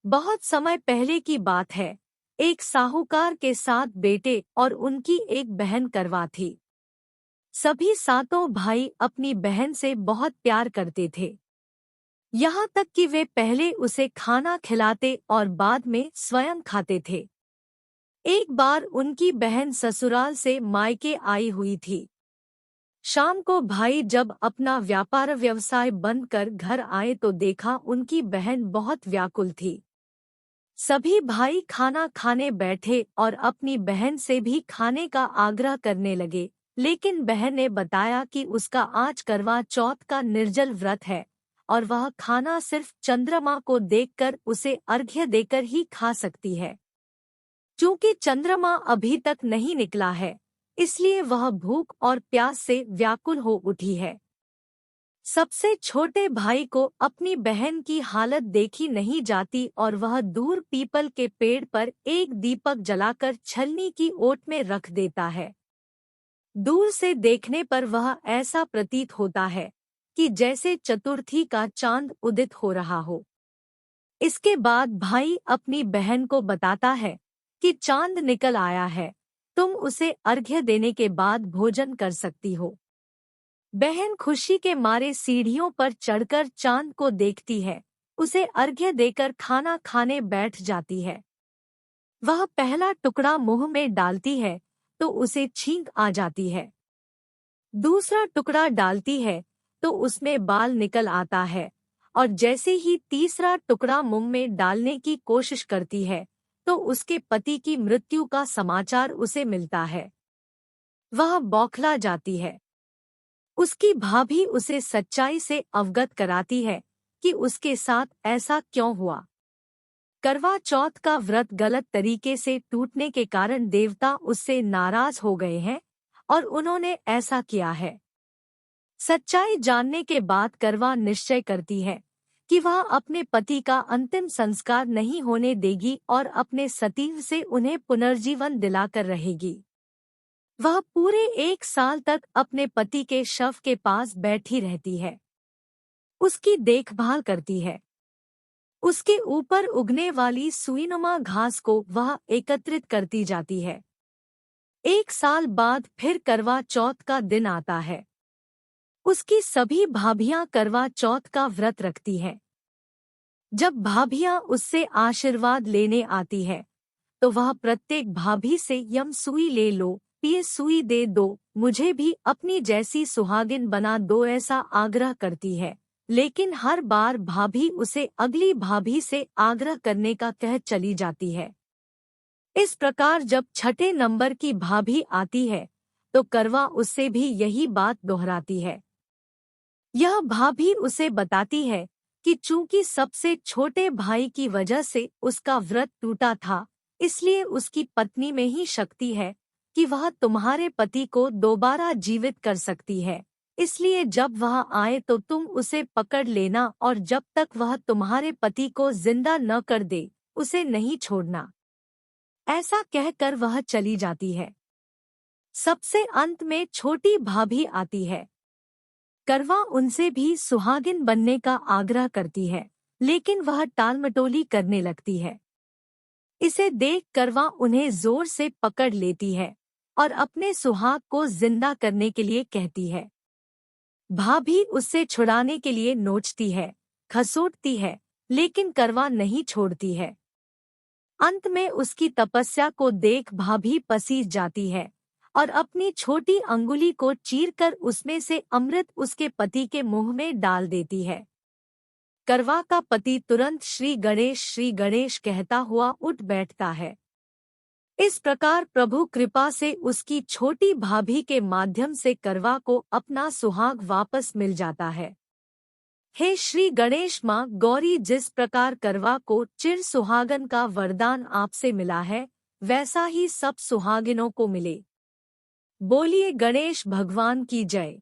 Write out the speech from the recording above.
बहुत समय पहले की बात है। एक साहूकार के 7 बेटे और उनकी एक बहन करवा थी। सभी सातों भाई अपनी बहन से बहुत प्यार करते थे। यहाँ तक कि वे पहले उसे खाना खिलाते और बाद में स्वयं खाते थे। एक बार उनकी बहन ससुराल से मायके आई हुई थी। शाम को भाई जब अपना व्यापार व्यवसाय बंद कर घर आए तो देखा उनकी बहन बहुत व्याकुल थी। सभी भाई खाना खाने बैठे और अपनी बहन से भी खाने का आग्रह करने लगे, लेकिन बहन ने बताया कि उसका आज करवा चौथ का निर्जल व्रत है और वह खाना सिर्फ चंद्रमा को देखकर उसे अर्घ्य देकर ही खा सकती है। क्योंकि चंद्रमा अभी तक नहीं निकला है, इसलिए वह भूख और प्यास से व्याकुल हो उठी है। सबसे छोटे भाई को अपनी बहन की हालत देखी नहीं जाती और वह दूर पीपल के पेड़ पर एक दीपक जलाकर छलनी की ओट में रख देता है। दूर से देखने पर वह ऐसा प्रतीत होता है कि जैसे चतुर्थी का चांद उदित हो रहा हो। इसके बाद भाई अपनी बहन को बताता है कि चांद निकल आया है, तुम उसे अर्घ्य देने के बाद भोजन कर सकती हो। बहन खुशी के मारे सीढ़ियों पर चढ़कर चांद को देखती है, उसे अर्घ्य देकर खाना खाने बैठ जाती है। वह पहला टुकड़ा मुंह में डालती है तो उसे छींक आ जाती है। दूसरा टुकड़ा डालती है तो उसमें बाल निकल आता है और जैसे ही तीसरा टुकड़ा मुंह में डालने की कोशिश करती है तो उसके पति की मृत्यु का समाचार उसे मिलता है। वह बौखला जाती है। उसकी भाभी उसे सच्चाई से अवगत कराती है कि उसके साथ ऐसा क्यों हुआ। करवा चौथ का व्रत गलत तरीके से टूटने के कारण देवता उससे नाराज हो गए हैं और उन्होंने ऐसा किया है। सच्चाई जानने के बाद करवा निश्चय करती है कि वह अपने पति का अंतिम संस्कार नहीं होने देगी और अपने सतीव से उन्हें पुनर्जीवन दिलाकर रहेगी। वह पूरे 1 साल तक अपने पति के शव के पास बैठी रहती है, उसकी देखभाल करती है। उसके ऊपर उगने वाली सुईनुमा घास को वह एकत्रित करती जाती है। 1 साल बाद फिर करवा चौथ का दिन आता है। उसकी सभी भाभियां करवा चौथ का व्रत रखती हैं। जब भाभियां उससे आशीर्वाद लेने आती है तो वह प्रत्येक भाभी से यम सुई ले लो, ये सुई दे दो, मुझे भी अपनी जैसी सुहागिन बना दो, ऐसा आग्रह करती है। लेकिन हर बार भाभी उसे अगली भाभी से आग्रह करने का कह चली जाती है। इस प्रकार जब छठे नंबर की भाभी आती है तो करवा उससे भी यही बात दोहराती है। यह भाभी उसे बताती है कि चूंकि सबसे छोटे भाई की वजह से उसका व्रत टूटा था, इसलिए उसकी पत्नी में ही शक्ति है कि वह तुम्हारे पति को दोबारा जीवित कर सकती है। इसलिए जब वह आए तो तुम उसे पकड़ लेना और जब तक वह तुम्हारे पति को जिंदा न कर दे, उसे नहीं छोड़ना। ऐसा कहकर वह चली जाती है। सबसे अंत में छोटी भाभी आती है। करवा उनसे भी सुहागिन बनने का आग्रह करती है, लेकिन वह टालमटोली करने लगती है। इसे देख करवा उन्हें जोर से पकड़ लेती है और अपने सुहाग को जिंदा करने के लिए कहती है। भाभी उससे छुड़ाने के लिए नोचती है, खसोटती है, लेकिन करवा नहीं छोड़ती है। अंत में उसकी तपस्या को देख भाभी पसीज जाती है और अपनी छोटी अंगुली को चीरकर उसमें से अमृत उसके पति के मुंह में डाल देती है। करवा का पति तुरंत श्री गणेश कहता हुआ उठ बैठता है। इस प्रकार प्रभु कृपा से उसकी छोटी भाभी के माध्यम से करवा को अपना सुहाग वापस मिल जाता है। हे श्री गणेश माँ गौरी, जिस प्रकार करवा को चिर सुहागन का वरदान आपसे मिला है, वैसा ही सब सुहागिनों को मिले। बोलिए गणेश भगवान की जय।